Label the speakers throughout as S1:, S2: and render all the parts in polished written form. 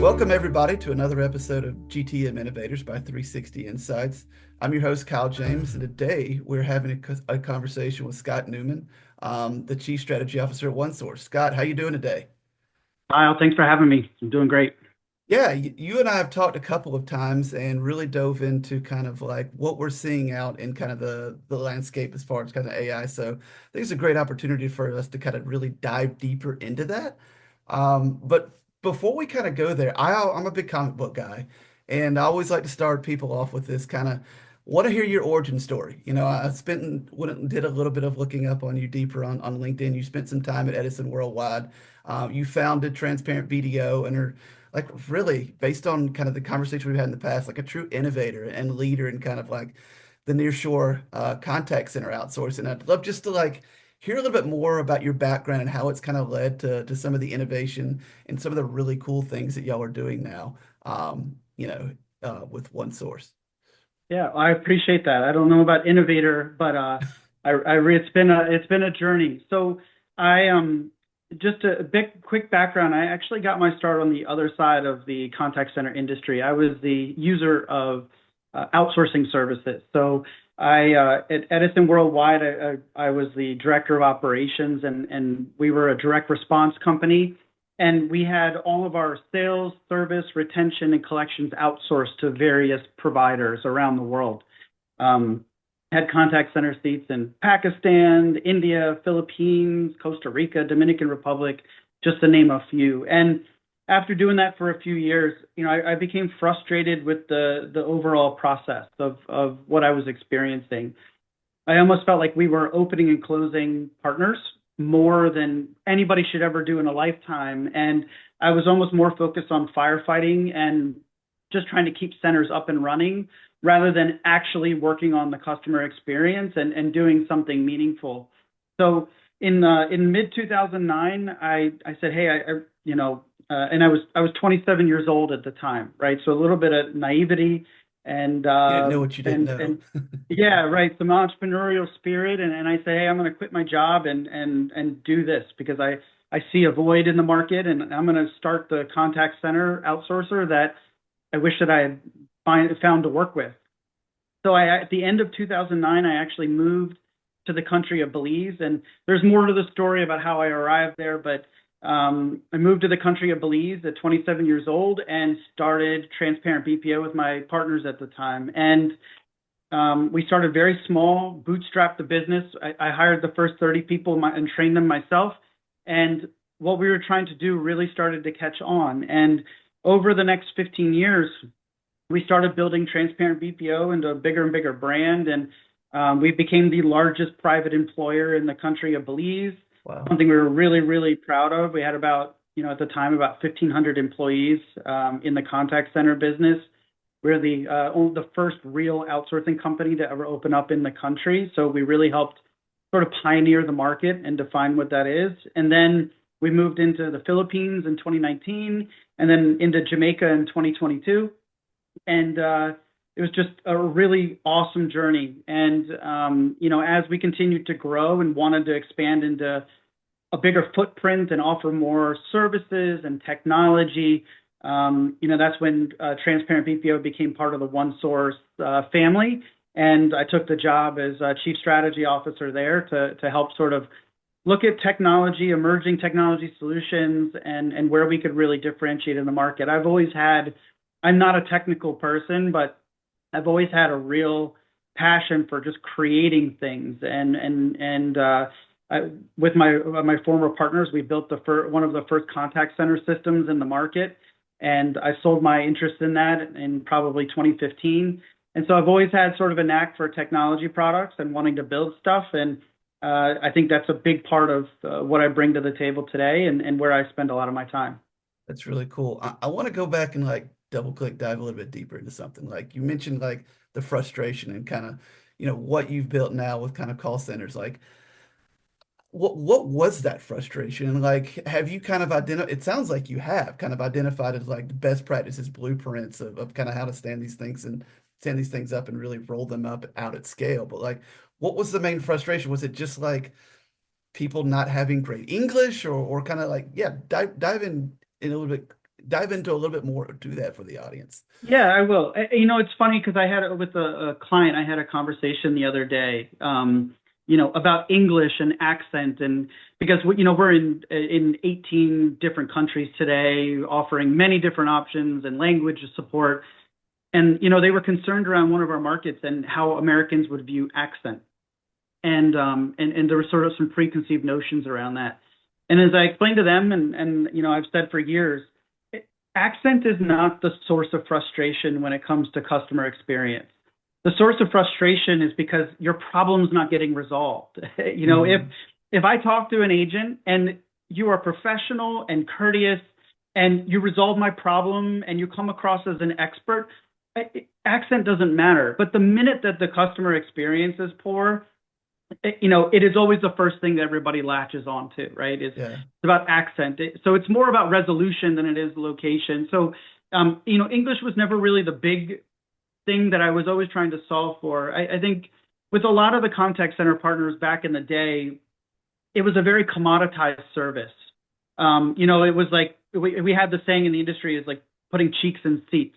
S1: Welcome, everybody, to another episode of GTM Innovators by 360 Insights. I'm your host, Kyle James, and today we're having a conversation with Scott Newman, the Chief Strategy Officer at OneSource. Scott, how you doing today?
S2: Kyle, thanks for having me. I'm doing great.
S1: Yeah, you and I have talked a couple of times and really dove into kind of like what we're seeing out in kind of the landscape as far as kind of AI. So I think it's a great opportunity for us to kind of really dive deeper into that. But before we kind of go there, I'm a big comic book guy, and I always like to start people off with this kind of want to hear your origin story. I went and did a little bit of looking up on you deeper on LinkedIn. You spent some time at Edison Worldwide. You founded Transparent BDO and are like really based on kind of the conversation we've had in the past, like a true innovator and leader in kind of like the nearshore contact center outsourcing. I'd love just to like hear a little bit more about your background and how it's kind of led to some of the innovation and some of the really cool things that y'all are doing now, with OneSource.
S2: Yeah, I appreciate that. I don't know about innovator, but it's been a journey. So I just a big quick background. I actually got my start on the other side of the contact center industry. I was the user of outsourcing services. So at Edison Worldwide, I was the director of operations, and we were a direct response company. And we had all of our sales, service, retention, and collections outsourced to various providers around the world. Had contact center seats in Pakistan, India, Philippines, Costa Rica, Dominican Republic, just to name a few. And after doing that for a few years, I became frustrated with the overall process of what I was experiencing. I almost felt like we were opening and closing partners more than anybody should ever do in a lifetime. And I was almost more focused on firefighting and just trying to keep centers up and running rather than actually working on the customer experience and doing something meaningful. So in mid 2009, I said, hey, and I was 27 years old at the time, right? So a little bit of naivety and
S1: You didn't know what you didn't know.
S2: yeah, right. Some entrepreneurial spirit, and I say, hey, I'm going to quit my job and do this because I see a void in the market, and I'm going to start the contact center outsourcer that I wish that I had found to work with. So at the end of 2009, I actually moved to the country of Belize, and there's more to the story about how I arrived there, but I moved to the country of Belize at 27 years old and started Transparent BPO with my partners at the time. And we started very small, bootstrapped the business. I hired the first 30 people and trained them myself. And what we were trying to do really started to catch on. And over the next 15 years, we started building Transparent BPO into a bigger and bigger brand. And we became the largest private employer in the country of Belize,
S1: Wow.
S2: something we were really, really proud of. We had about, at the time, about 1,500 employees in the contact center business. We're the first real outsourcing company to ever open up in the country. So we really helped sort of pioneer the market and define what that is. And then we moved into the Philippines in 2019 and then into Jamaica in 2022. And it was just a really awesome journey. And, as we continued to grow and wanted to expand into a bigger footprint and offer more services and technology, that's when Transparent BPO became part of the OneSource family. And I took the job as Chief Strategy Officer there to help sort of look at technology, emerging technology solutions, and where we could really differentiate in the market. I'm not a technical person, but I've always had a real passion for just creating things. With my former partners, we built one of the first contact center systems in the market, and I sold my interest in that in probably 2015. And so I've always had sort of a knack for technology products and wanting to build stuff. And I think that's a big part of what I bring to the table today and where I spend a lot of my time.
S1: That's really cool. I want to go back and like double click, dive a little bit deeper into something. Like you mentioned, like the frustration and kind of, what you've built now with kind of call centers. Like, what was that frustration? And like, have you kind of identified? It sounds like you have kind of identified as like the best practices, blueprints of kind of how to stand these things up and really roll them up out at scale. But like, what was the main frustration? Was it just like people not having great English or kind of like, yeah, dive in a little bit dive into a little bit more, do that for the audience.
S2: Yeah, I will. It's funny because I had it with a client. I had a conversation the other day, about English and accent, and because we're in 18 different countries today, offering many different options and language support, and they were concerned around one of our markets and how Americans would view accent, and there were sort of some preconceived notions around that. And as I explained to them, and I've said for years, accent is not the source of frustration when it comes to customer experience. The source of frustration is because your problem's not getting resolved. If I talk to an agent and you are professional and courteous and you resolve my problem and you come across as an expert, accent doesn't matter. But the minute that the customer experience is poor, it is always the first thing that everybody latches on to, right? It's about accent. So it's more about resolution than it is location. So, English was never really the big thing that I was always trying to solve for. I think with a lot of the contact center partners back in the day, it was a very commoditized service. It was like we had the saying in the industry is like putting cheeks in seats.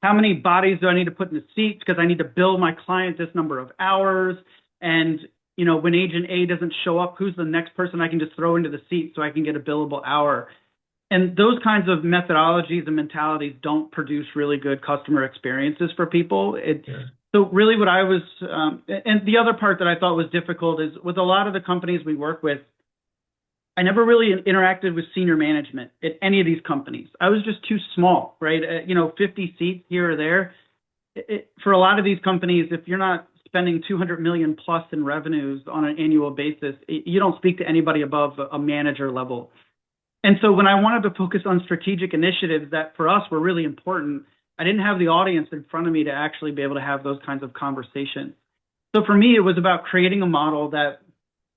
S2: How many bodies do I need to put in the seats because I need to bill my client this number of hours? And, when agent A doesn't show up, who's the next person I can just throw into the seat so I can get a billable hour? And those kinds of methodologies and mentalities don't produce really good customer experiences for people. So really what I was, and the other part that I thought was difficult is with a lot of the companies we work with, I never really interacted with senior management at any of these companies. I was just too small, right? 50 seats here or there. For a lot of these companies, if you're not spending 200 million plus in revenues on an annual basis, you don't speak to anybody above a manager level. And so when I wanted to focus on strategic initiatives that for us were really important, I didn't have the audience in front of me to actually be able to have those kinds of conversations. So for me, it was about creating a model that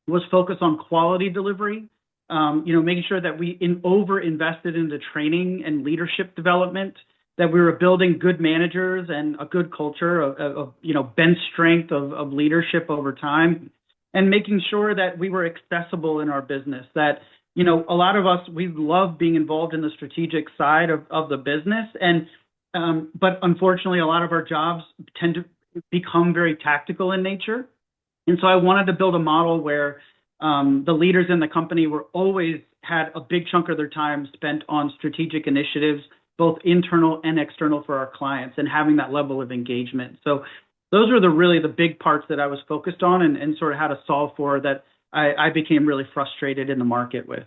S2: was focused on quality delivery, making sure that we over invested into training and leadership development, that we were building good managers and a good culture of bench strength of leadership over time, and making sure that we were accessible in our business, that a lot of us, we love being involved in the strategic side of the business. But unfortunately, a lot of our jobs tend to become very tactical in nature. And so I wanted to build a model where the leaders in the company were always had a big chunk of their time spent on strategic initiatives, both internal and external for our clients, and having that level of engagement. So those were really the big parts that I was focused on and sort of how to solve for that I became really frustrated in the market with.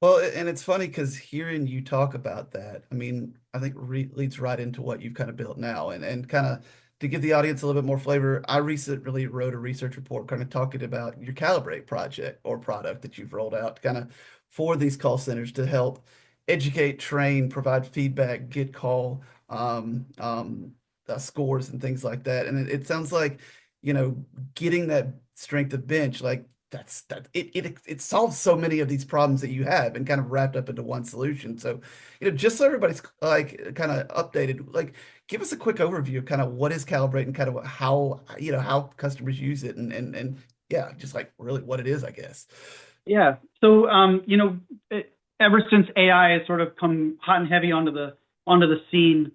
S1: Well, and it's funny because hearing you talk about that, I mean, I think leads right into what you've kind of built now. And kind of to give the audience a little bit more flavor, I recently wrote a research report kind of talking about your CalibrAIte project or product that you've rolled out kind of for these call centers to help educate, train, provide feedback, get call scores and things like that. And it sounds like, getting that strength of bench, like it solves so many of these problems that you have and kind of wrapped up into one solution. So, just so everybody's like kind of updated, like give us a quick overview of kind of what is CalibrAIte and kind of how customers use it and yeah, just like really what it is, I guess.
S2: Yeah. So, ever since AI has sort of come hot and heavy onto the scene,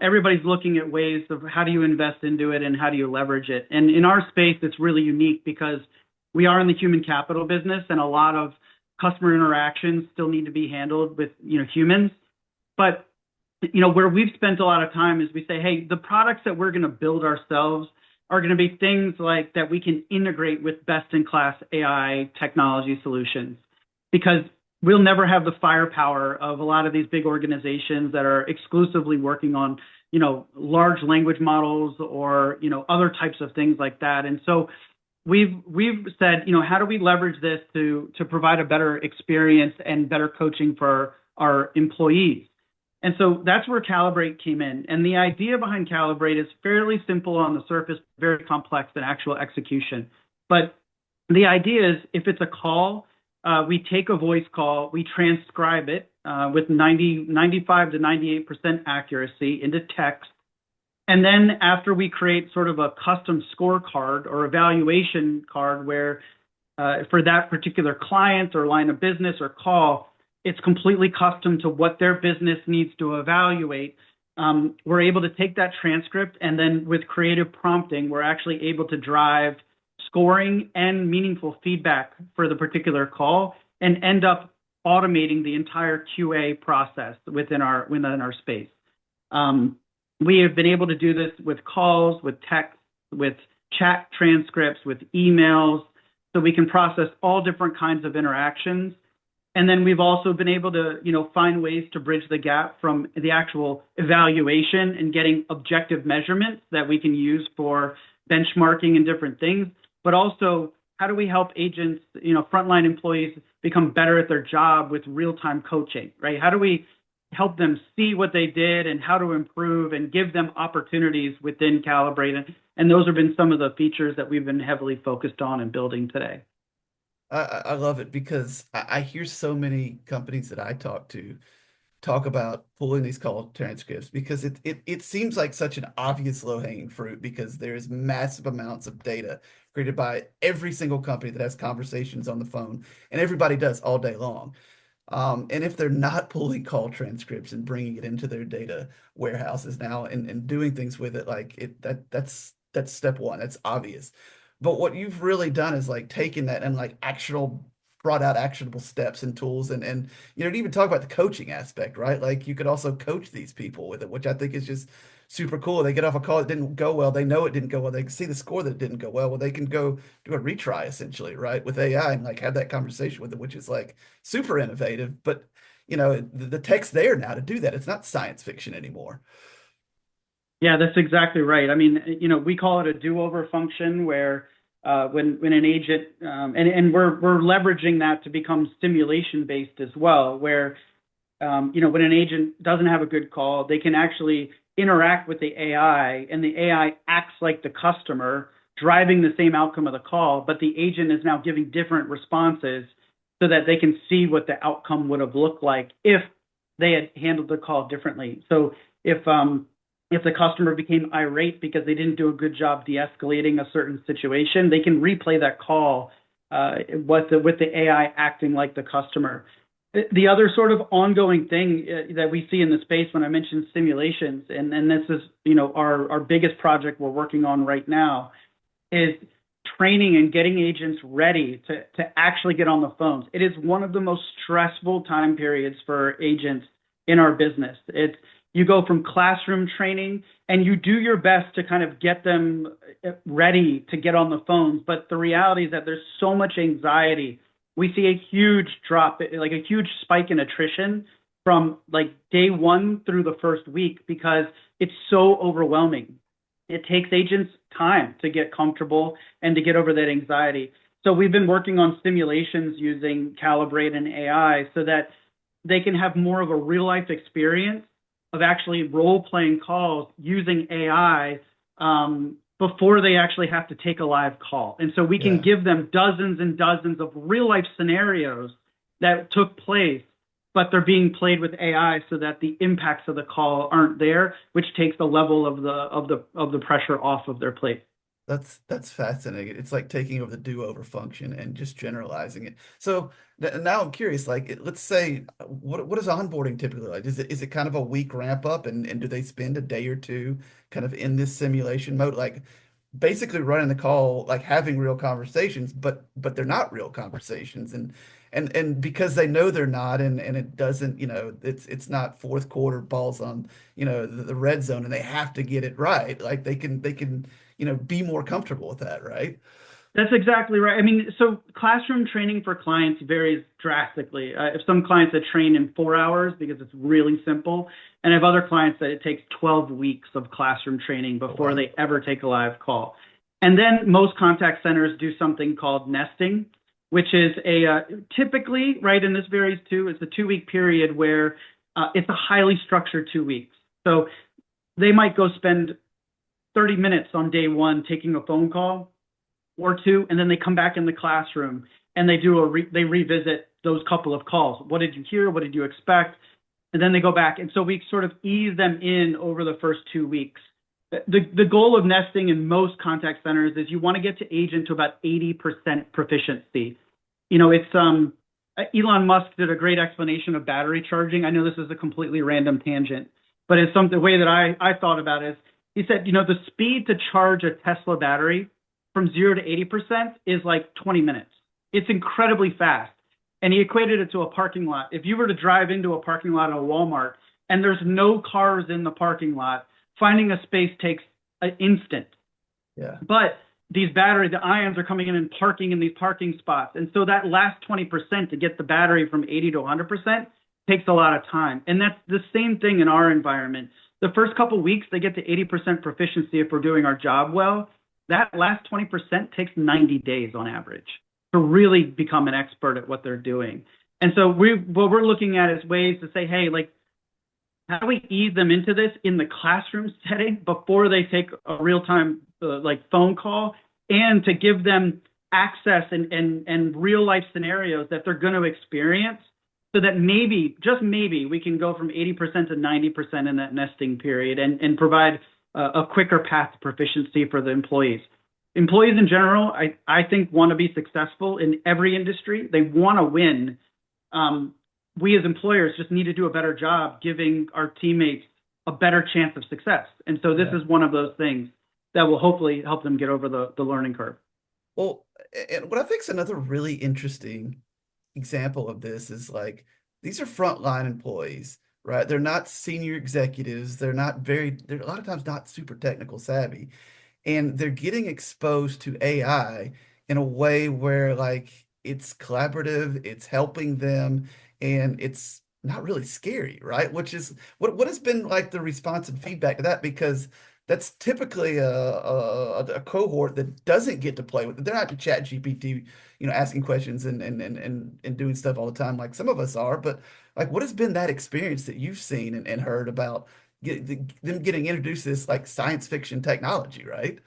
S2: everybody's looking at ways of how do you invest into it and how do you leverage it. And in our space, it's really unique because we are in the human capital business, and a lot of customer interactions still need to be handled with humans. But where we've spent a lot of time is we say, hey, the products that we're going to build ourselves are going to be things like that we can integrate with best-in-class AI technology solutions, because we'll never have the firepower of a lot of these big organizations that are exclusively working on large language models or other types of things like that. And so we've said, how do we leverage this to provide a better experience and better coaching for our employees? And so that's where CalibrAIte came in. And the idea behind CalibrAIte is fairly simple on the surface, very complex in actual execution. But the idea is if it's a call, we take a voice call, we transcribe it with 95 to 98% accuracy into text. And then after we create sort of a custom scorecard or evaluation card where for that particular client or line of business or call, it's completely custom to what their business needs to evaluate. We're able to take that transcript, and then with creative prompting, we're actually able to drive scoring and meaningful feedback for the particular call and end up automating the entire QA process within our space. We have been able to do this with calls, with text, with chat transcripts, with emails, so we can process all different kinds of interactions. And then we've also been able to, find ways to bridge the gap from the actual evaluation and getting objective measurements that we can use for benchmarking and different things. But also, how do we help agents, frontline employees become better at their job with real-time coaching, right? How do we help them see what they did and how to improve and give them opportunities within CalibrAIte? And those have been some of the features that we've been heavily focused on and building today.
S1: I love it because I hear so many companies that I talk to talk about pulling these call transcripts because it seems like such an obvious low-hanging fruit because there's massive amounts of data created by every single company that has conversations on the phone, and everybody does all day long. And if they're not pulling call transcripts and bringing it into their data warehouses now and doing things with it, like that's step one. That's obvious. But what you've really done is like taken that and like brought out actionable steps and tools and to even talk about the coaching aspect, right? Like you could also coach these people with it, which I think is just super cool. They get off a call that didn't go well. They know it didn't go well. They can see the score that it didn't go well. Well, they can go do a retry essentially, right? With AI and like have that conversation with it, which is like super innovative. But the tech's there now to do that. It's not science fiction anymore.
S2: Yeah, that's exactly right. I mean, we call it a do-over function where when an agent and we're leveraging that to become simulation based as well, where when an agent doesn't have a good call, they can actually interact with the AI, and the AI acts like the customer, driving the same outcome of the call, but the agent is now giving different responses so that they can see what the outcome would have looked like if they had handled the call differently. So if the customer became irate because they didn't do a good job de-escalating a certain situation, they can replay that call with the AI acting like the customer. The other sort of ongoing thing that we see in the space when I mentioned simulations, and this is our biggest project we're working on right now, is training and getting agents ready to actually get on the phones. It is one of the most stressful time periods for agents in our business. You go from classroom training and you do your best to kind of get them ready to get on the phones. But the reality is that there's so much anxiety. We see a huge drop, like a huge spike in attrition from like day one through the first week because it's so overwhelming. It takes agents time to get comfortable and to get over that anxiety. So we've been working on simulations using CalibrAIte and AI so that they can have more of a real life experience of actually role-playing calls using AI before they actually have to take a live call. And so we can give them dozens and dozens of real-life scenarios that took place, but they're being played with AI so that the impacts of the call aren't there, which takes the level of the pressure off of their plate.
S1: That's fascinating. It's like taking over the do-over function and just generalizing it. So now I'm curious, like let's say what is onboarding typically like? Is it kind of a week ramp up and do they spend a day or two kind of in this simulation mode? Like basically running the call, like having real conversations, but they're not real conversations. And because they know they're not and it doesn't, it's not fourth quarter balls on, the red zone and they have to get it right. Like they can be more comfortable with that, right?
S2: That's exactly right. I mean, so classroom training for clients varies drastically. If some clients that train in 4 hours because it's really simple, and I have other clients that it takes 12 weeks of classroom training before they ever take a live call. And then most contact centers do something called nesting, which is typically, right, and this varies too, it's a 2 week period where it's a highly structured 2 weeks. So they might go spend 30 minutes on day one taking a phone call or two, and then they come back in the classroom and they they revisit those couple of calls. What did you hear? What did you expect? And then they go back. And so we sort of ease them in over the first 2 weeks. The goal of nesting in most contact centers is you want to get to agent to about 80% proficiency. It's Elon Musk did a great explanation of battery charging. I know this is a completely random tangent, but it's something the way that I thought about it is he said, the speed to charge a Tesla battery from 0 to 80% is like 20 minutes. It's incredibly fast. And he equated it to a parking lot. If you were to drive into a parking lot at a Walmart and there's no cars in the parking lot, finding a space takes an instant.
S1: Yeah.
S2: But these batteries, the ions are coming in and parking in these parking spots. And so that last 20% to get the battery from 80 to 100% takes a lot of time. And that's the same thing in our environment. The first couple of weeks, they get to 80% proficiency if we're doing our job well. That last 20% takes 90 days on average to really become an expert at what they're doing. And so what we're looking at is ways to say, hey, like, how do we ease them into this in the classroom setting before they take a real-time like phone call, and to give them access and real life scenarios that they're going to experience, so that maybe, just maybe, we can go from 80% to 90% in that nesting period and provide a quicker path to proficiency for the employees. Employees in general, I think, want to be successful in every industry. They want to win. We as employers just need to do a better job giving our teammates a better chance of success. And so this is one of those things that will hopefully help them get over the learning curve.
S1: Well, and what I think is another really interesting example of this is like these are frontline employees, right? They're not senior executives. They're a lot of times not super technical savvy. And they're getting exposed to AI in a way where like it's collaborative, it's helping them, and it's not really scary, right? Which is what has been like the response and feedback to that, because that's typically a cohort that doesn't get to play with it. They're not chat GPT, asking questions and doing stuff all the time like some of us are. But like, what has been that experience that you've seen and heard about them getting introduced to this like science fiction technology, right?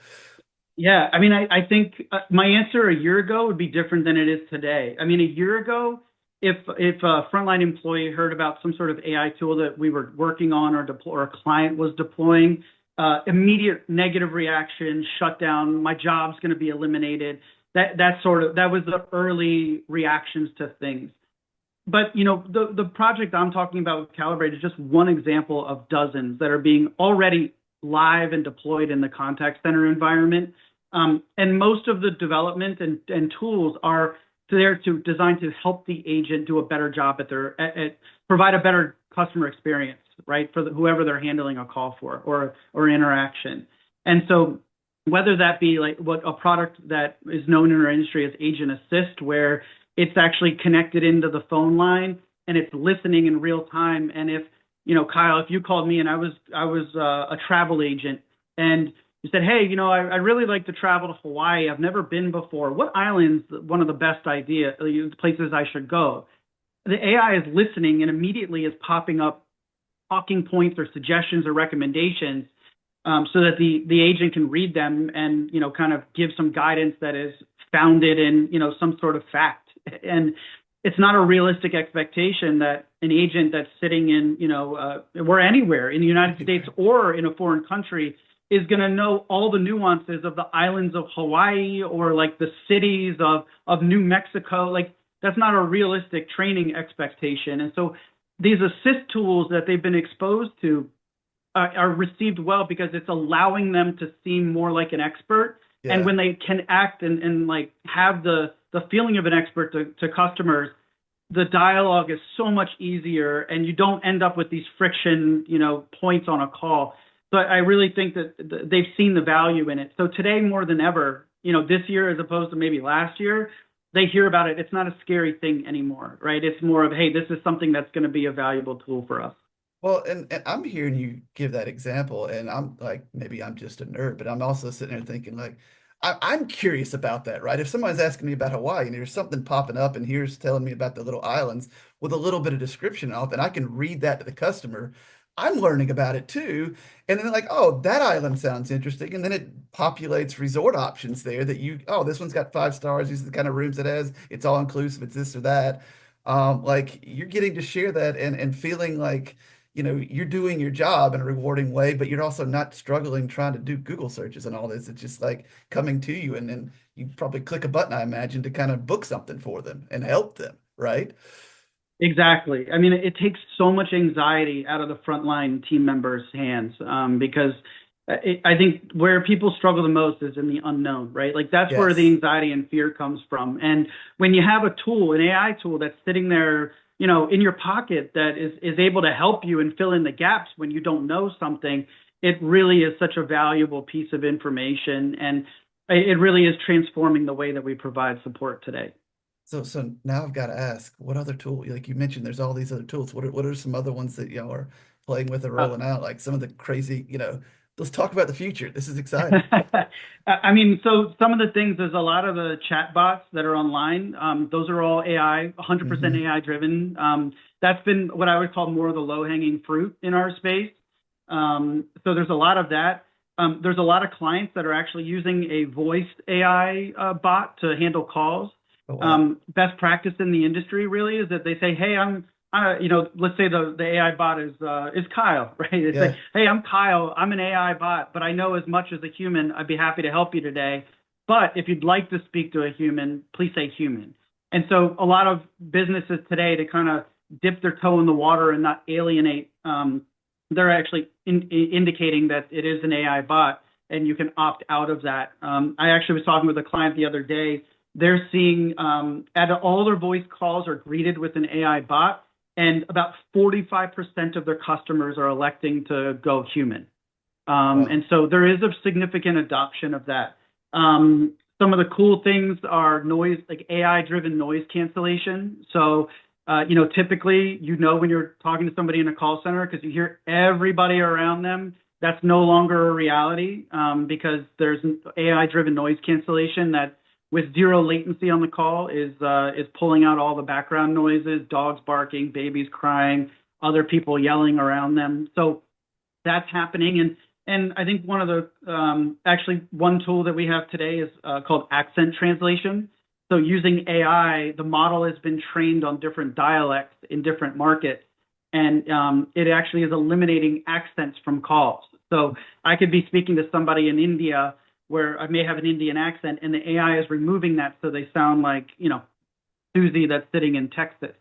S2: Yeah, I mean, I think my answer a year ago would be different than it is today. I mean, a year ago, if a frontline employee heard about some sort of AI tool that we were working on or a client was deploying, immediate negative reaction, shutdown, my job's going to be eliminated. That was the early reactions to things. But the project I'm talking about with CalibrAIte is just one example of dozens that are being already live and deployed in the contact center environment. And most of the development and tools are there to designed to help the agent do a better job at provide a better customer experience, right, for whoever they're handling a call for or interaction. And so whether that be like what a product that is known in our industry as Agent Assist, where it's actually connected into the phone line and it's listening in real time. And if, Kyle, if you called me and I was a travel agent and you said, hey, I really like to travel to Hawaii. I've never been before. What island's one of the best places I should go? The AI is listening and immediately is popping up talking points or suggestions or recommendations, so that the agent can read them and, kind of give some guidance that is founded in, some sort of fact. And it's not a realistic expectation that an agent that's sitting in, or anywhere in the United States or in a foreign country is going to know all the nuances of the islands of Hawaii or like the cities of New Mexico. Like, that's not a realistic training expectation. And so these assist tools that they've been exposed to are received well because it's allowing them to seem more like an expert. Yeah. And when they can act and like have the feeling of an expert to customers, the dialogue is so much easier and you don't end up with these friction, points on a call. So I really think that they've seen the value in it. So today more than ever, this year as opposed to maybe last year, they hear about it. It's not a scary thing anymore, right? It's more of, hey, this is something that's going to be a valuable tool for us.
S1: Well, and I'm hearing you give that example, and I'm like, maybe I'm just a nerd, but I'm also sitting there thinking, like, I'm curious about that, right? If someone's asking me about Hawaii and there's something popping up and here's telling me about the little islands with a little bit of description off, and I can read that to the customer, I'm learning about it too. And then like, oh, that island sounds interesting. And then it populates resort options there that oh, this one's got 5 stars. These are the kind of rooms it has. It's all inclusive. It's this or that. Like you're getting to share that and feeling like, you're doing your job in a rewarding way, but you're also not struggling trying to do Google searches and all this. It's just like coming to you, and then you probably click a button, I imagine, to kind of book something for them and help them, right?
S2: Exactly. I mean, it takes so much anxiety out of the frontline team members' hands because I think where people struggle the most is in the unknown, right? Like that's where the
S1: Yes.
S2: anxiety and fear comes from. And when you have a tool, an AI tool that's sitting there, in your pocket that is able to help you and fill in the gaps when you don't know something, it really is such a valuable piece of information, and it really is transforming the way that we provide support today.
S1: So now I've got to ask, what other tool? Like you mentioned, there's all these other tools. What are some other ones that y'all are playing with and
S2: Uh,
S1: rolling out? Like some of the crazy, let's talk about the future. This is exciting.
S2: I mean, so some of the things, there's a lot of the chat bots that are online. Those are all AI, 100%
S1: Hmm.
S2: AI driven. That's been what I would call more of the low hanging fruit in our space. So there's a lot of that. There's a lot of clients that are actually using a voice AI bot to handle calls.
S1: Oh wow.
S2: Best practice in the industry really is that they say, "Hey, let's say the AI bot is Kyle, right? They say,
S1: Yeah.
S2: "Hey, I'm Kyle. I'm an AI bot, but I know as much as a human. I'd be happy to help you today. But if you'd like to speak to a human, please say human." And so a lot of businesses today, to kind of dip their toe in the water and not alienate, they're actually indicating that it is an AI bot, and you can opt out of that. I actually was talking with a client the other day. They're seeing at all their voice calls are greeted with an AI bot, and about 45% of their customers are electing to go human.
S1: Wow.
S2: And so there is a significant adoption of that. Some of the cool things are noise, like AI-driven noise cancellation. So, typically, when you're talking to somebody in a call center because you hear everybody around them. That's no longer a reality because there's AI-driven noise cancellation that, with zero latency on the call, is pulling out all the background noises, dogs barking, babies crying, other people yelling around them. So that's happening. And I think one of the actually one tool that we have today is called accent translation. So using AI, the model has been trained on different dialects in different markets, and it actually is eliminating accents from calls. So I could be speaking to somebody in India where I may have an Indian accent, and the AI is removing that so they sound like, Susie that's sitting in Texas.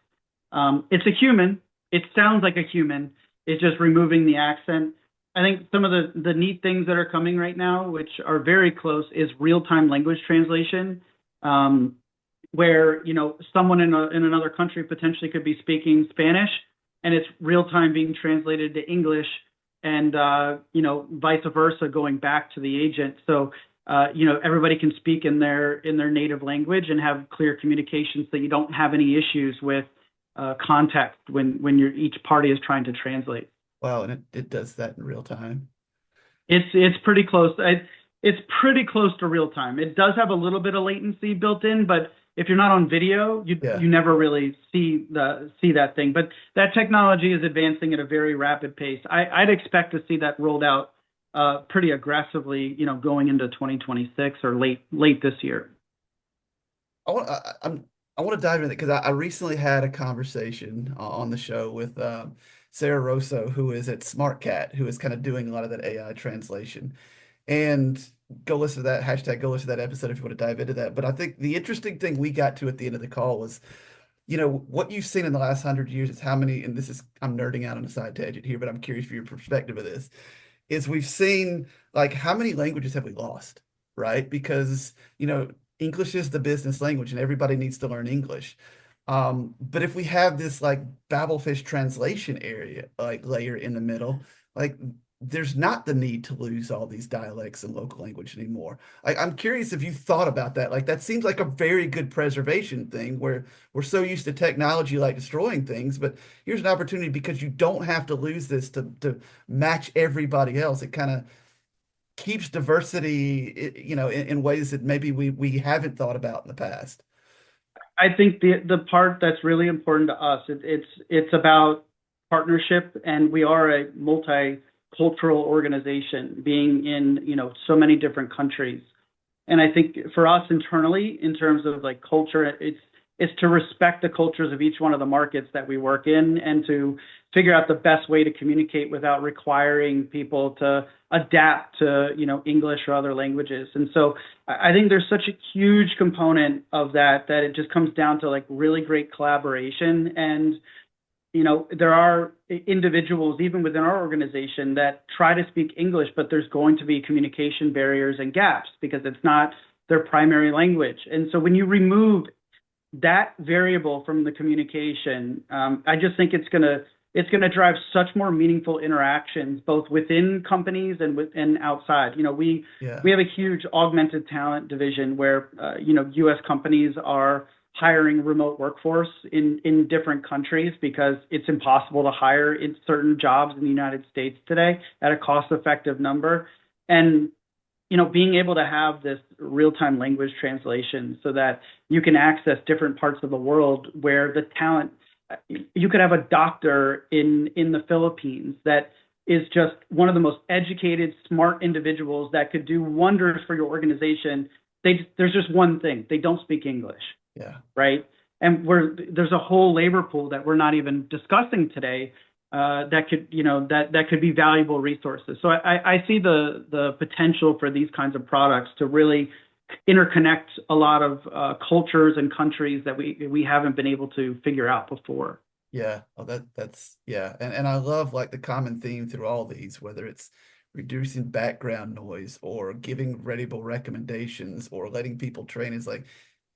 S2: It's a human. It sounds like a human. It's just removing the accent. I think some of the neat things that are coming right now, which are very close, is real-time language translation, where someone in another country potentially could be speaking Spanish, and it's real-time being translated to English, and vice versa, going back to the agent. So everybody can speak in their native language and have clear communication, so you don't have any issues with context when each party is trying to translate.
S1: Wow. And it does that in real time.
S2: It's pretty close. It's pretty close to real time. It does have a little bit of latency built in, but if you're not on video, you
S1: Yeah.
S2: you never really see that thing. But that technology is advancing at a very rapid pace. I'd expect to see that rolled out pretty aggressively, going into 2026 or late this year.
S1: I want to dive in it because I recently had a conversation on the show with Sarah Rosso, who is at SmartCat, who is kind of doing a lot of that AI translation. And go listen to that hashtag, go listen to that episode if you want to dive into that. But I think the interesting thing we got to at the end of the call was, what you've seen in the last 100 years is how many, and this is, I'm nerding out on a side tangent here, but I'm curious for your perspective of this, is we've seen like how many languages have we lost, right? Because, English is the business language and everybody needs to learn English. But if we have this like Babelfish translation area, like layer in the middle, like there's not the need to lose all these dialects and local language anymore. I'm curious if you thought about that. Like that seems like a very good preservation thing where we're so used to technology like destroying things, but here's an opportunity because you don't have to lose this to match everybody else. It kind of keeps diversity, in ways that maybe we haven't thought about in the past.
S2: I think the part that's really important to us, it's about partnership, and we are a multicultural organization, being in so many different countries. And I think for us internally, in terms of like culture, is to respect the cultures of each one of the markets that we work in and to figure out the best way to communicate without requiring people to adapt to, English or other languages. And so I think there's such a huge component of that it just comes down to like really great collaboration. And there are individuals, even within our organization, that try to speak English, but there's going to be communication barriers and gaps because it's not their primary language. And so when you remove that variable from the communication, I just think it's gonna drive such more meaningful interactions, both within companies and outside. We have a huge augmented talent division where U.S. companies are hiring remote workforce in different countries because it's impossible to hire in certain jobs in the United States today at a cost-effective number. And being able to have this real-time language translation so that you can access different parts of the world where the talent, you could have a doctor in the Philippines that is just one of the most educated, smart individuals that could do wonders for your organization. There's just one thing: they don't speak English.
S1: Yeah.
S2: Right. And there's a whole labor pool that we're not even discussing today that could be valuable resources. So I see the potential for these kinds of products to really interconnect a lot of cultures and countries that we haven't been able to figure out before.
S1: Yeah. Oh, that's yeah. And I love like the common theme through all these, whether it's reducing background noise or giving readable recommendations or letting people train, is like,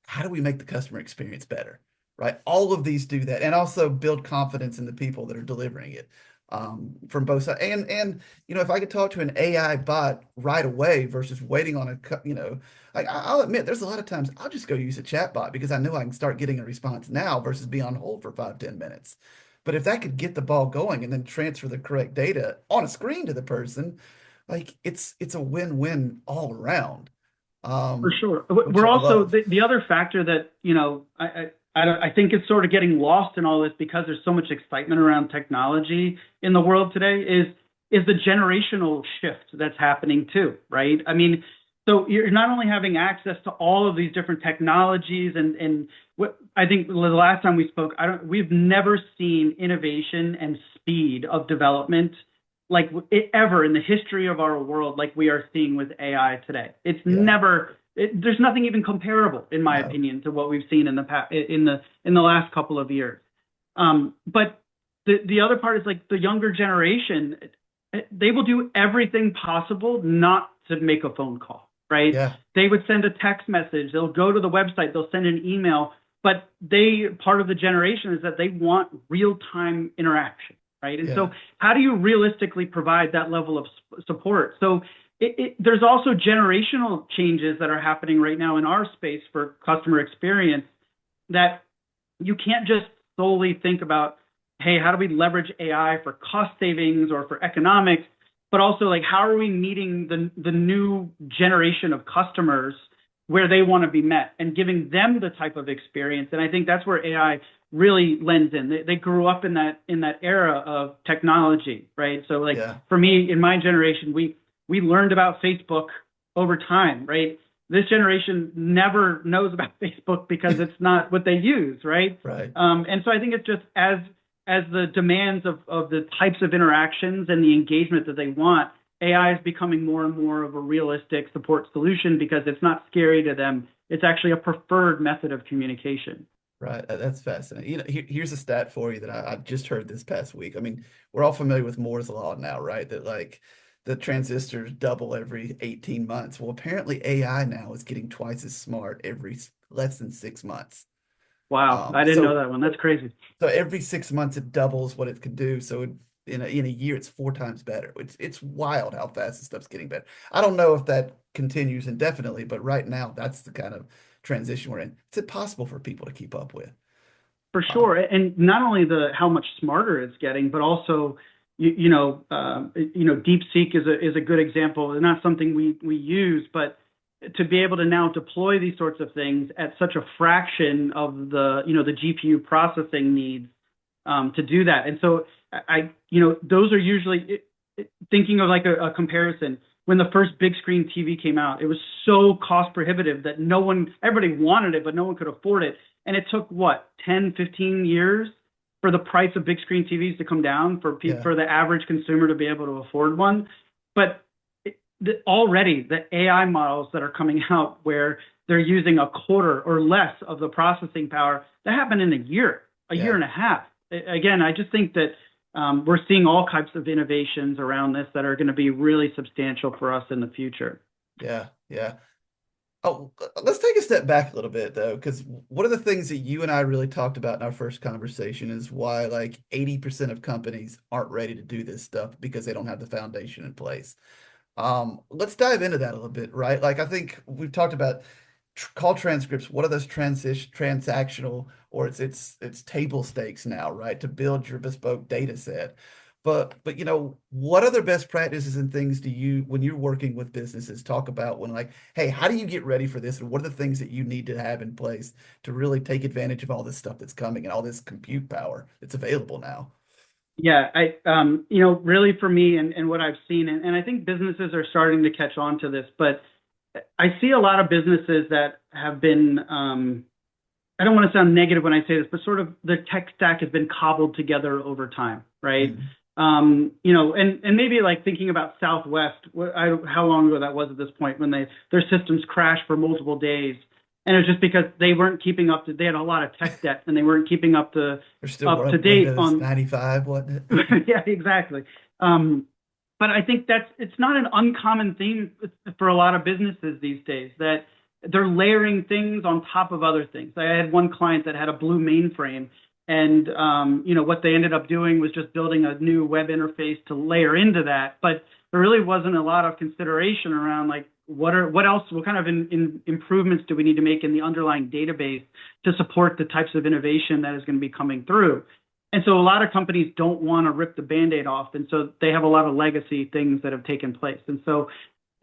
S1: how do we make the customer experience better, right? All of these do that, and also build confidence in the people that are delivering it, from both sides. And if I could talk to an AI bot right away versus waiting on I'll admit there's a lot of times I'll just go use a chat bot because I know I can start getting a response now versus be on hold for 5, 10 minutes. But if that could get the ball going and then transfer the correct data on a screen to the person, like it's a win-win all around.
S2: For sure.
S1: Which
S2: We're
S1: I
S2: also
S1: love.
S2: the other factor that, I think it's sort of getting lost in all this because there's so much excitement around technology in the world today is the generational shift that's happening too, right? I mean, so you're not only having access to all of these different technologies and what I think the last time we spoke, we've never seen innovation and speed of development like ever in the history of our world, like we are seeing with AI today. It's
S1: Yeah.
S2: there's nothing even comparable, in my
S1: No.
S2: opinion, to what we've seen in the past, in the last couple of years. But the other part is like the younger generation, they will do everything possible not to make a phone call, right?
S1: Yeah.
S2: They would send a text message, they'll go to the website, they'll send an email, but part of the generation is that they want real-time interaction. Right. And so how do you realistically provide that level of support? So there's also generational changes that are happening right now in our space for customer experience that you can't just solely think about, hey, how do we leverage AI for cost savings or for economics, but also like how are we meeting the new generation of customers where they want to be met and giving them the type of experience. And I think that's where AI really lends in. They grew up in that era of technology, right? So like for me, in my generation, we learned about Facebook over time, right? This generation never knows about Facebook because it's not what they use, right?
S1: Right.
S2: And so I think it's just as the demands of the types of interactions and the engagement that they want, AI is becoming more and more of a realistic support solution because it's not scary to them. It's actually a preferred method of communication.
S1: Right. That's fascinating. Here's a stat for you that I just heard this past week. I mean, we're all familiar with Moore's Law now, right? That like the transistors double every 18 months. Well, apparently AI now is getting twice as smart every less than 6 months.
S2: Wow. I didn't know that one. That's crazy.
S1: So every 6 months it doubles what it could do. So in a year it's 4 times better. It's wild how fast this stuff's getting better. I don't know if that continues indefinitely, but right now that's the kind of transition we're in. It's impossible for people to keep up with.
S2: For sure. And not only how much smarter it's getting, but also DeepSeek is a good example. It's not something we use, but to be able to now deploy these sorts of things at such a fraction of the GPU processing needs to do that. And so those are usually thinking of like a comparison. when the first big screen TV came out, it was so cost prohibitive that everybody wanted it, but no one could afford it. And it took what, 10, 15 years for the price of big screen TVs to come down
S1: Yeah.
S2: for the average consumer to be able to afford one. But already the AI models that are coming out where they're using a quarter or less of the processing power, that happened in a year
S1: Yeah.
S2: and a half. Again, I just think that we're seeing all types of innovations around this that are going to be really substantial for us in the future.
S1: Yeah. Yeah. Oh, let's take a step back a little bit though, because one of the things that you and I really talked about in our first conversation is why like 80% of companies aren't ready to do this stuff because they don't have the foundation in place. Let's dive into that a little bit, right? Like I think we've talked about call transcripts. What are those transactional or it's table stakes now, right? To build your bespoke data set. But what other best practices and things do you when you're working with businesses talk about when like, hey, how do you get ready for this? And what are the things that you need to have in place to really take advantage of all this stuff that's coming and all this compute power that's available now?
S2: Yeah, really for me and what I've seen, and I think businesses are starting to catch on to this, but I see a lot of businesses that have been, I don't want to sound negative when I say this, but sort of the tech stack has been cobbled together over time, right?
S1: Mm.
S2: And maybe like thinking about Southwest, how long ago that was at this point when their systems crashed for multiple days. And it was just because they weren't keeping up they had a lot of tech debt and they weren't keeping
S1: They're still
S2: up to
S1: running
S2: date
S1: Windows
S2: on,
S1: 95, wasn't it?
S2: yeah, exactly. But I think it's not an uncommon theme for a lot of businesses these days that they're layering things on top of other things. I had one client that had a blue mainframe, and what they ended up doing was just building a new web interface to layer into that. But there really wasn't a lot of consideration around like what kind of improvements do we need to make in the underlying database to support the types of innovation that is going to be coming through. And so a lot of companies don't want to rip the Band-Aid off. And so they have a lot of legacy things that have taken place. And so,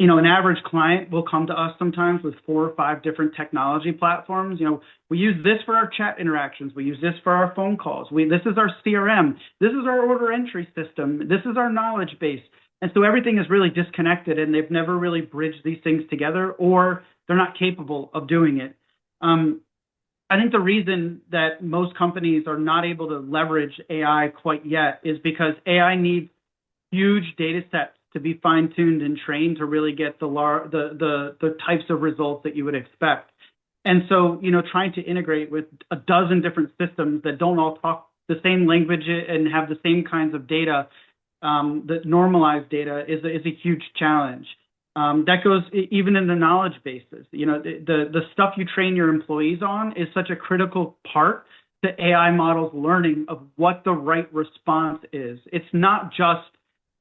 S2: an average client will come to us sometimes with 4 or 5 different technology platforms. We use this for our chat interactions. We use this for our phone calls. This is our CRM. This is our order entry system. This is our knowledge base. And so everything is really disconnected and they've never really bridged these things together or they're not capable of doing it. I think the reason that most companies are not able to leverage AI quite yet is because AI needs huge data sets to be fine-tuned and trained to really get the types of results that you would expect. And so, trying to integrate with a dozen different systems that don't all talk the same language and have the same kinds of data, that normalized data is a huge challenge. That goes even in the knowledge bases. The stuff you train your employees on is such a critical part to AI models learning of what the right response is. It's not just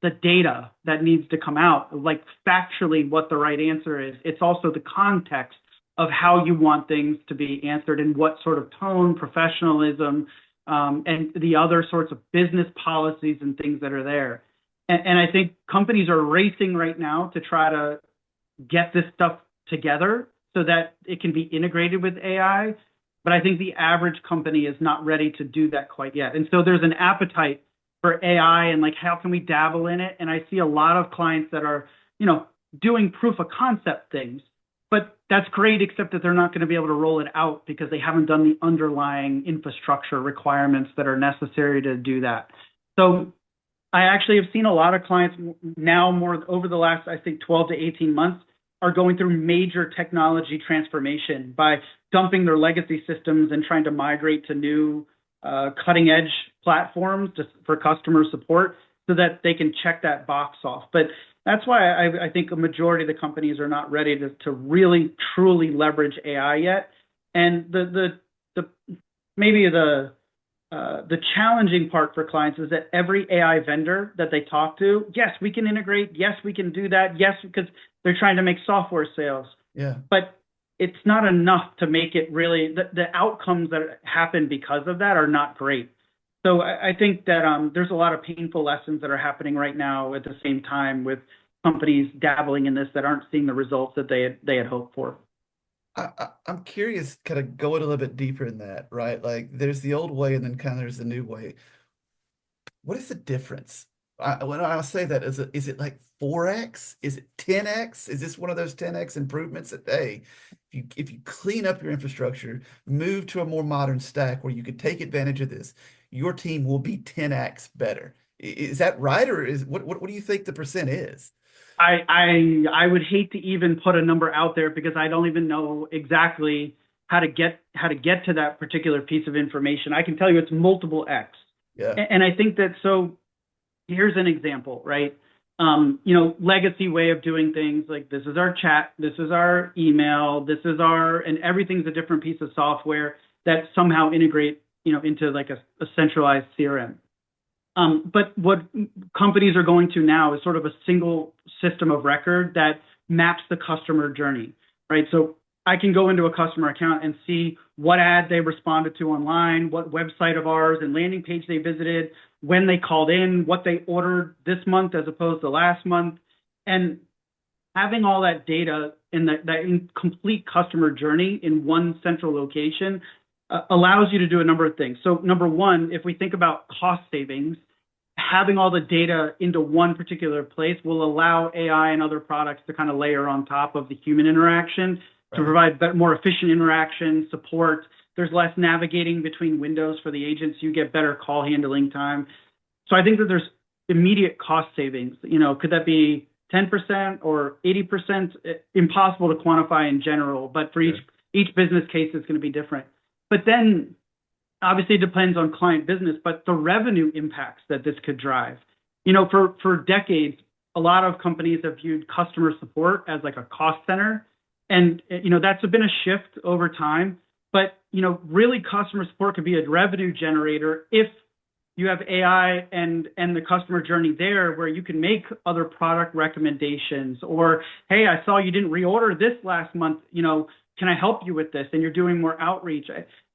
S2: the data that needs to come out, like factually what the right answer is. It's also the context of how you want things to be answered and what sort of tone, professionalism, and the other sorts of business policies and things that are there. And I think companies are racing right now to try to get this stuff together so that it can be integrated with AI. But I think the average company is not ready to do that quite yet. And so there's an appetite for AI and like, how can we dabble in it? And I see a lot of clients that are, doing proof of concept things, but that's great, except that they're not going to be able to roll it out because they haven't done the underlying infrastructure requirements that are necessary to do that. So I actually have seen a lot of clients now more over the last, I think, 12 to 18 months are going through major technology transformation by dumping their legacy systems and trying to migrate to new cutting edge platforms just for customer support so that they can check that box off. But that's why I think a majority of the companies are not ready to really truly leverage AI yet. And maybe the challenging part for clients is that every AI vendor that they talk to, yes, we can integrate. Yes, we can do that. Yes, because they're trying to make software sales.
S1: Yeah.
S2: But it's not enough to make it really, the outcomes that happen because of that are not great. So I think that there's a lot of painful lessons that are happening right now at the same time with companies dabbling in this that aren't seeing the results that they had hoped for.
S1: I'm curious, kind of going a little bit deeper in that, right? Like there's the old way and then kind of there's the new way. What is the difference? when I say that, is it like 4x? Is it 10x? Is this one of those 10x improvements that, hey, if you clean up your infrastructure, move to a more modern stack where you could take advantage of this, your team will be 10x better. Is that right? Or what do you think the percent is?
S2: I would hate to even put a number out there because I don't even know exactly how to get to that particular piece of information. I can tell you it's multiple X.
S1: Yeah.
S2: And I think that so here's an example, right? Legacy way of doing things like this is our chat, this is our email, this is and everything's a different piece of software that somehow integrate, into like a centralized CRM. But what companies are going to now is sort of a single system of record that maps the customer journey, right? So I can go into a customer account and see what ad they responded to online, what website of ours and landing page they visited, when they called in, what they ordered this month as opposed to last month. And having all that data in that complete customer journey in one central location allows you to do a number of things. So number one, if we think about cost savings, having all the data into one particular place will allow AI and other products to kind of layer on top of the human interaction to provide more efficient interaction, support. There's less navigating between windows for the agents. You get better call handling time. So I think that there's immediate cost savings. Could that be 10% or 80%? Impossible to quantify in general, but for each business case, it's going to be different. But then obviously it depends on client business, but the revenue impacts that this could drive. For decades, a lot of companies have viewed customer support as like a cost center. And, that's been a shift over time. But, really customer support could be a revenue generator if you have AI and the customer journey there where you can make other product recommendations or, hey, I saw you didn't reorder this last month, can I help you with this? And you're doing more outreach.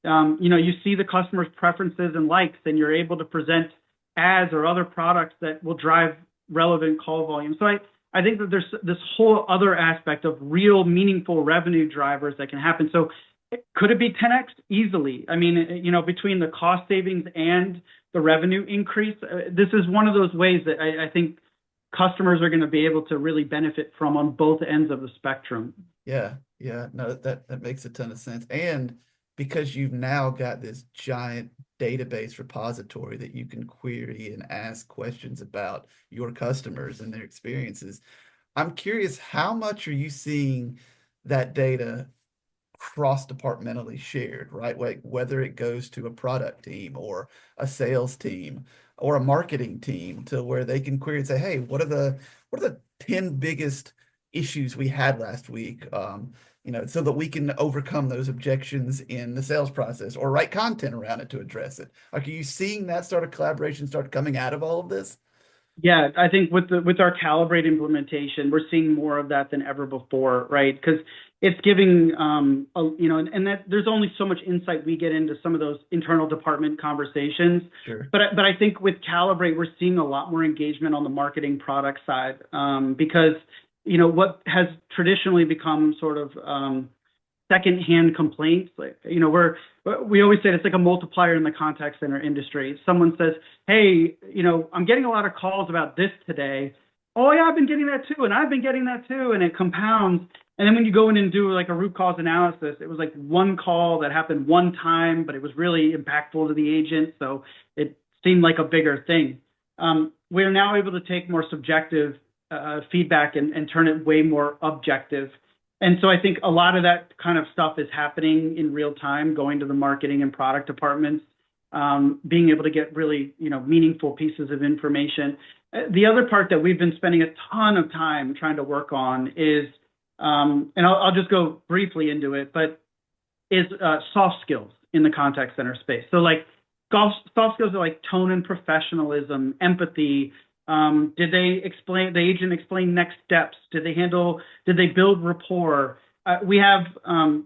S2: You see the customer's preferences and likes, and you're able to present ads or other products that will drive relevant call volume. So I think that there's this whole other aspect of real meaningful revenue drivers that can happen. So could it be 10x? Easily. I mean, between the cost savings and the revenue increase, this is one of those ways that I think customers are going to be able to really benefit from on both ends of the spectrum.
S1: Yeah, yeah, no, that makes a ton of sense. And because you've now got this giant database repository that you can query and ask questions about your customers and their experiences, I'm curious, how much are you seeing that data cross-departmentally shared, right? Like whether it goes to a product team or a sales team or a marketing team to where they can query and say, hey, what are the 10 biggest issues we had last week? So that we can overcome those objections in the sales process or write content around it to address it. Like, are you seeing that sort of collaboration start coming out of all of this?
S2: Yeah, I think with our CalibrAIte implementation, we're seeing more of that than ever before, right? Because it's giving, and that there's only so much insight we get into some of those internal department conversations.
S1: Sure.
S2: But I think with CalibrAIte, we're seeing a lot more engagement on the marketing product side because what has traditionally become sort of secondhand complaints, like we always say it's like a multiplier in the contact center industry. Someone says, hey, I'm getting a lot of calls about this today. Oh yeah, I've been getting that too, and I've been getting that too, and it compounds. And then when you go in and do like a root cause analysis, it was like one call that happened one time, but it was really impactful to the agent, so it seemed like a bigger thing. We're now able to take more subjective feedback and turn it way more objective. And so I think a lot of that kind of stuff is happening in real time, going to the marketing and product departments, being able to get really, meaningful pieces of information. The other part that we've been spending a ton of time trying to work on is, and I'll just go briefly into it, but is soft skills in the contact center space. So like soft skills are like tone and professionalism, empathy. Did the agent explain next steps? Did they build rapport? We have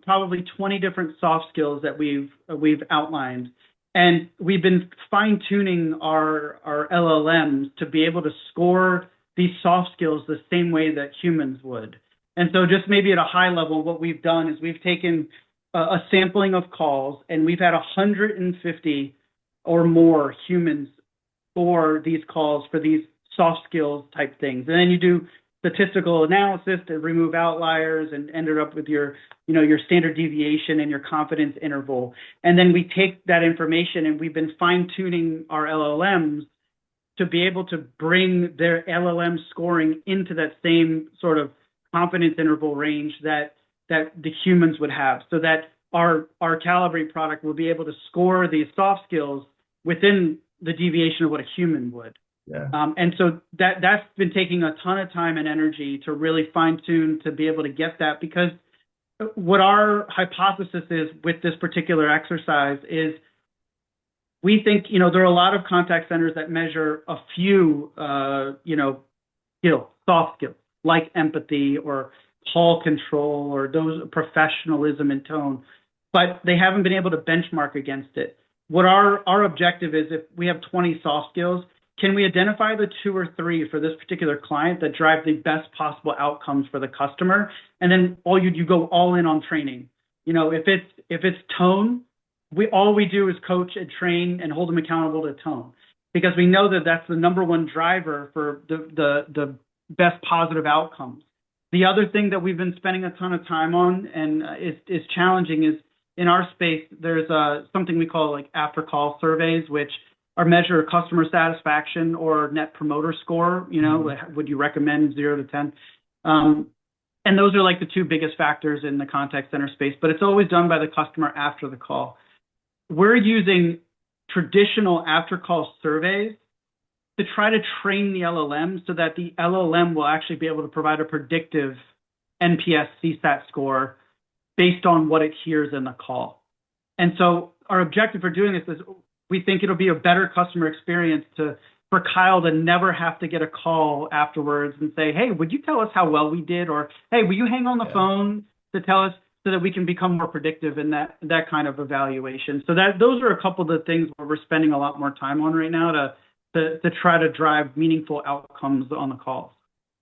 S2: probably 20 different soft skills that we've outlined. And we've been fine tuning our LLMs to be able to score these soft skills the same way that humans would. And so just maybe at a high level, what we've done is we've taken a sampling of calls and we've had 150 or more humans for these calls, for these soft skills type things. And then you do statistical analysis to remove outliers and ended up with your, your standard deviation and your confidence interval. And then we take that information and we've been fine tuning our LLMs to be able to bring their LLM scoring into that same sort of confidence interval range that the humans would have, so that our CalibrAIte product will be able to score these soft skills within the deviation of what a human would.
S1: Yeah.
S2: And so that's been taking a ton of time and energy to really fine tune to be able to get that, because what our hypothesis is with this particular exercise is we think, there are a lot of contact centers that measure a few, skills, soft skills, like empathy or call control or those professionalism and tone, but they haven't been able to benchmark against it. What our objective is, if we have 20 soft skills, can we identify the 2 or 3 for this particular client that drive the best possible outcomes for the customer? And then you go all in on training. If it's tone, all we do is coach and train and hold them accountable to tone, because we know that that's the number one driver for the best positive outcomes. The other thing that we've been spending a ton of time on and is challenging is, in our space, there's something we call like after call surveys, which are measure customer satisfaction or net promoter score. Would you recommend 0 to 10? And those are like the 2 biggest factors in the contact center space, but it's always done by the customer after the call. We're using traditional after call surveys to try to train the LLM so that the LLM will actually be able to provide a predictive NPS CSAT score based on what it hears in the call. And so our objective for doing this is we think it'll be a better customer experience for Kyle to never have to get a call afterwards and say, hey, would you tell us how well we did? Or, hey, will you hang on the phone to tell us, so that we can become more predictive in that kind of evaluation. So those are a couple of the things where we're spending a lot more time on right now to try to drive meaningful outcomes on the calls.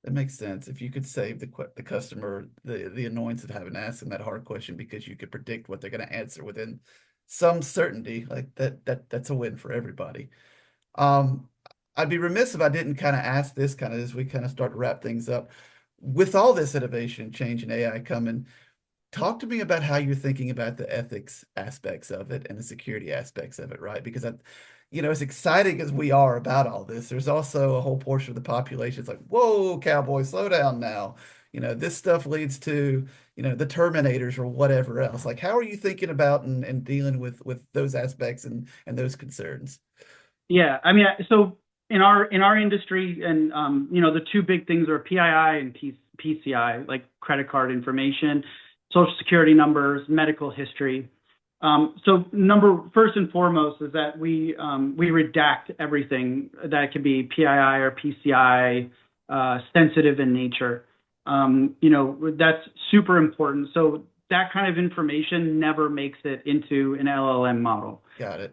S1: That makes sense. If you could save the customer the annoyance of having to ask them that hard question, because you could predict what they're going to answer within some certainty, like that's a win for everybody. I'd be remiss if I didn't kind of ask this kind of as we kind of start to wrap things up. With all this innovation, change, and AI coming, talk to me about how you're thinking about the ethics aspects of it and the security aspects of it, right? Because as exciting as we are about all this, there's also a whole portion of the population that's like, whoa, cowboy, slow down now. This stuff leads to, the Terminators or whatever else. Like, how are you thinking about and dealing with those aspects and those concerns?
S2: Yeah, I mean, so in our industry, and the 2 big things are PII and PCI, like credit card information, social security numbers, medical history. So first and foremost is that we redact everything that could be PII or PCI sensitive in nature. That's super important. So that kind of information never makes it into an LLM model.
S1: Got it.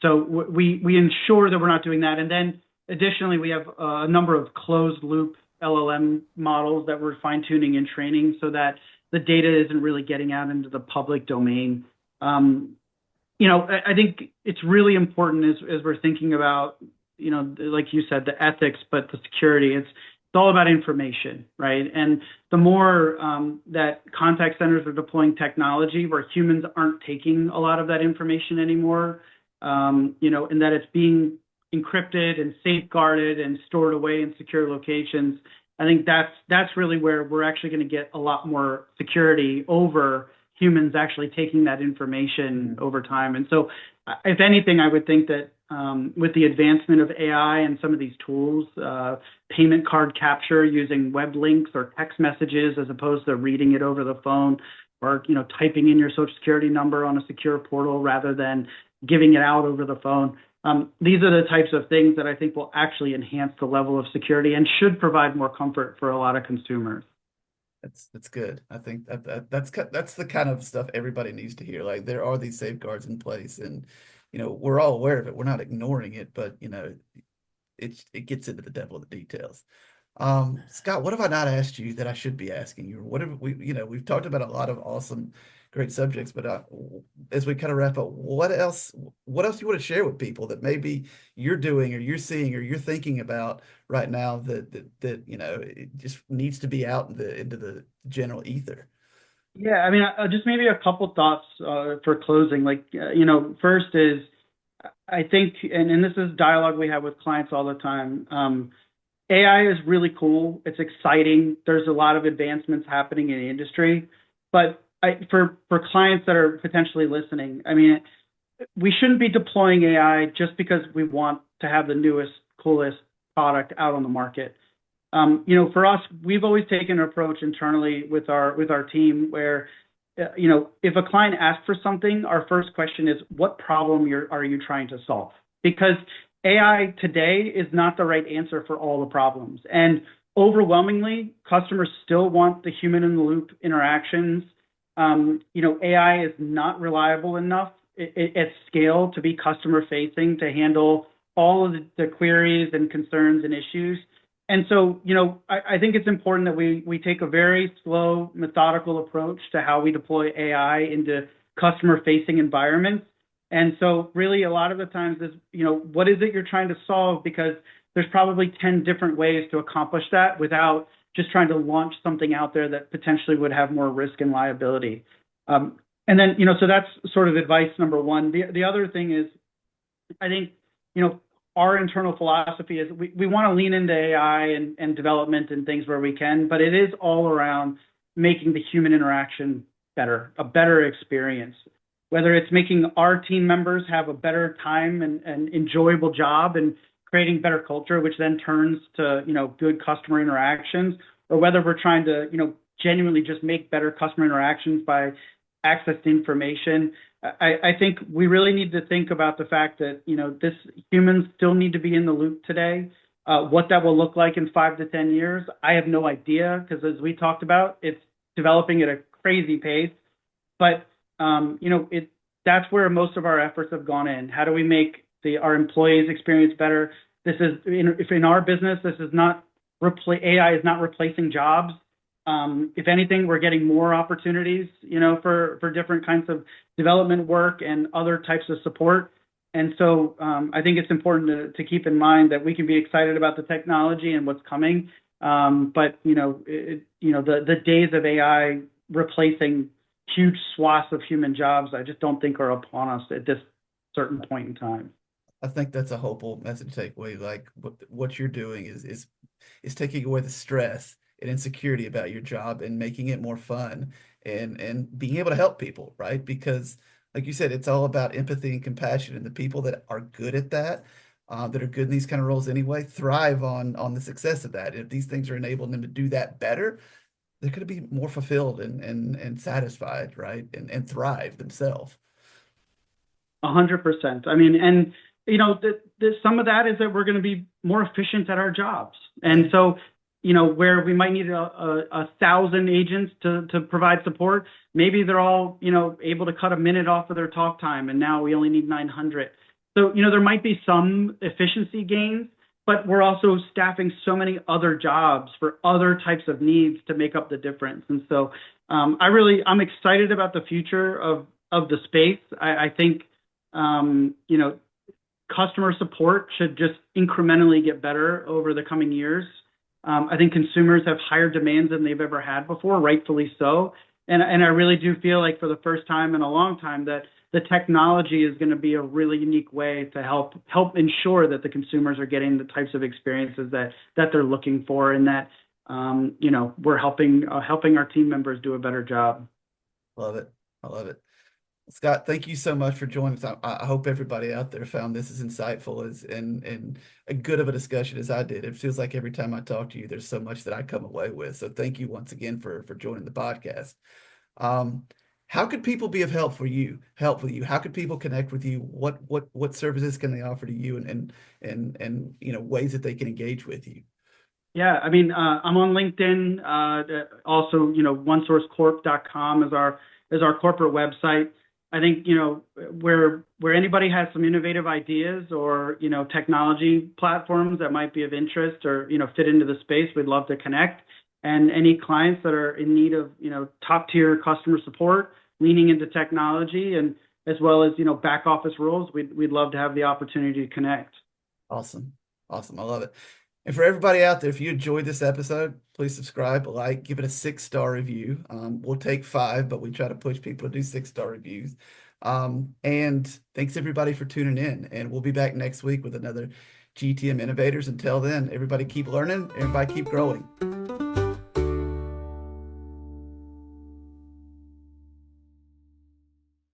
S2: So we ensure that we're not doing that. And then additionally, we have a number of closed loop LLM models that we're fine tuning and training so that the data isn't really getting out into the public domain. I think it's really important as we're thinking about, like you said, the ethics, but the security. It's all about information, right? And the more that contact centers are deploying technology where humans aren't taking a lot of that information anymore, and that it's being encrypted and safeguarded and stored away in secure locations, I think that's really where we're actually going to get a lot more security over humans actually taking that information over time. And so, if anything, I would think that with the advancement of AI and some of these tools, payment card capture using web links or text messages as opposed to reading it over the phone, or typing in your social security number on a secure portal rather than giving it out over the phone. These are the types of things that I think will actually enhance the level of security and should provide more comfort for a lot of consumers.
S1: That's good. I think that's the kind of stuff everybody needs to hear. Like, there are these safeguards in place, and we're all aware of it. We're not ignoring it, but it gets into the devil of the details. Scott, what have I not asked you that I should be asking you? What have we've talked about a lot of awesome, great subjects, but as we kind of wrap up, what else you want to share with people that maybe you're doing or you're seeing or you're thinking about right now that it just needs to be out into the general ether?
S2: Yeah, I mean, just maybe a couple thoughts for closing. First is I think, and this is dialogue we have with clients all the time. AI is really cool. It's exciting. There's a lot of advancements happening in the industry, but for clients that are potentially listening, I mean, we shouldn't be deploying AI just because we want to have the newest, coolest product out on the market. For us, we've always taken an approach internally with our team where, if a client asks for something, our first question is, what problem are you trying to solve? Because AI today is not the right answer for all the problems. And overwhelmingly, customers still want the human in the loop interactions. AI is not reliable enough at scale to be customer facing to handle all of the queries and concerns and issues. And so, I think it's important that we take a very slow, methodical approach to how we deploy AI into customer-facing environments. And so really a lot of the times is, what is it you're trying to solve? Because there's probably 10 different ways to accomplish that without just trying to launch something out there that potentially would have more risk and liability. And then, so that's sort of advice number one. The other thing is, I think, our internal philosophy is we want to lean into AI and development and things where we can, but it is all around making the human interaction better, a better experience, whether it's making our team members have a better time and enjoyable job and creating better culture, which then turns to, good customer interactions, or whether we're trying to, genuinely just make better customer interactions by access to information. I think we really need to think about the fact that, humans still need to be in the loop today. What that will look like in 5 to 10 years, I have no idea, because as we talked about, it's developing at a crazy pace. But, that's where most of our efforts have gone in. How do we make our employees' experience better? If in our business, this is not AI is not replacing jobs. If anything, we're getting more opportunities, for different kinds of development work and other types of support. And so I think it's important to keep in mind that we can be excited about the technology and what's coming. But, the days of AI replacing huge swaths of human jobs, I just don't think are upon us at this certain point in time.
S1: I think that's a hopeful message to take away. Like what you're doing is taking away the stress and insecurity about your job and making it more fun and being able to help people, right? Because like you said, it's all about empathy and compassion, and the people that are good at that, that are good in these kind of roles anyway, thrive on the success of that. If these things are enabling them to do that better, they're going to be more fulfilled and satisfied, right? And thrive themselves.
S2: 100%. I mean, and some of that is that we're going to be more efficient at our jobs. And so, where we might need 1,000 agents to provide support, maybe they're all, able to cut a minute off of their talk time, and now we only need 900. So, there might be some efficiency gains, but we're also staffing so many other jobs for other types of needs to make up the difference. And so, I'm excited about the future of the space. I think, customer support should just incrementally get better over the coming years. I think consumers have higher demands than they've ever had before, rightfully so. And I really do feel like for the first time in a long time that the technology is going to be a really unique way to help ensure that the consumers are getting the types of experiences that they're looking for, and that we're helping our team members do a better job.
S1: Love it. I love it. Scott, thank you so much for joining us. I hope everybody out there found this as insightful and a good of a discussion as I did. It feels like every time I talk to you, there's so much that I come away with. So thank you once again for joining the podcast. How could people be of help with you? How could people connect with you? What services can they offer to you, and ways that they can engage with you?
S2: Yeah, I mean, I'm on LinkedIn. Also, OneSourceCorp.com is our corporate website. I think, where anybody has some innovative ideas or, technology platforms that might be of interest or, fit into the space, we'd love to connect. And any clients that are in need of, top tier customer support, leaning into technology and, as well as, back office roles, we'd love to have the opportunity to connect.
S1: Awesome. Awesome. I love it. And for everybody out there, if you enjoyed this episode, please subscribe, like, give it a 6-star review. We'll take 5, but we try to push people to do 6-star reviews. And thanks everybody for tuning in. And we'll be back next week with another GTM Innovators. Until then, everybody keep learning, everybody keep growing.